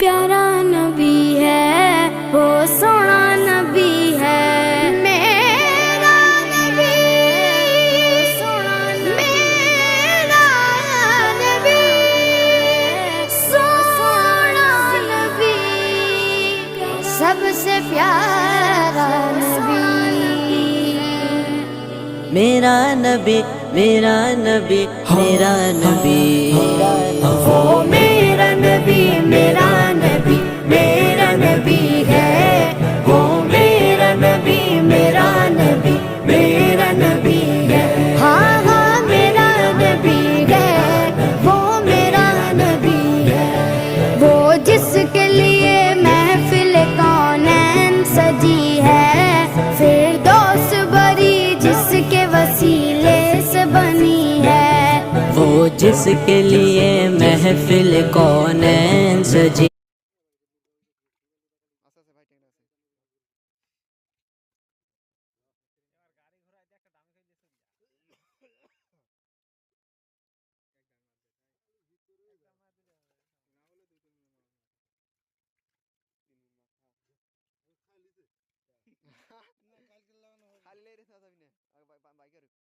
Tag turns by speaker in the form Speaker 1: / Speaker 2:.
Speaker 1: प्यारा नबी है वो सोना नबी है मेरा नबी सोना मेरा नबी सोना नबी सबसे प्यारा नबी
Speaker 2: मेरा नबी मेरा नबी मेरा नबी
Speaker 1: वो मेरा नबी मेरा नबी मेरा नबी है वो मेरा नबी मेरा नबी मेरा नबी है हाँ हाँ मेरा नबी है वो मेरा नबी है वो जिसके लिए महफिल कौनैन सजी है फिरदौस बरी जिसके वसीले से बनी है
Speaker 2: वो जिसके लिए महफिल कौनैन सजी
Speaker 3: খালি লেগে থাকা যাবি না বাইকের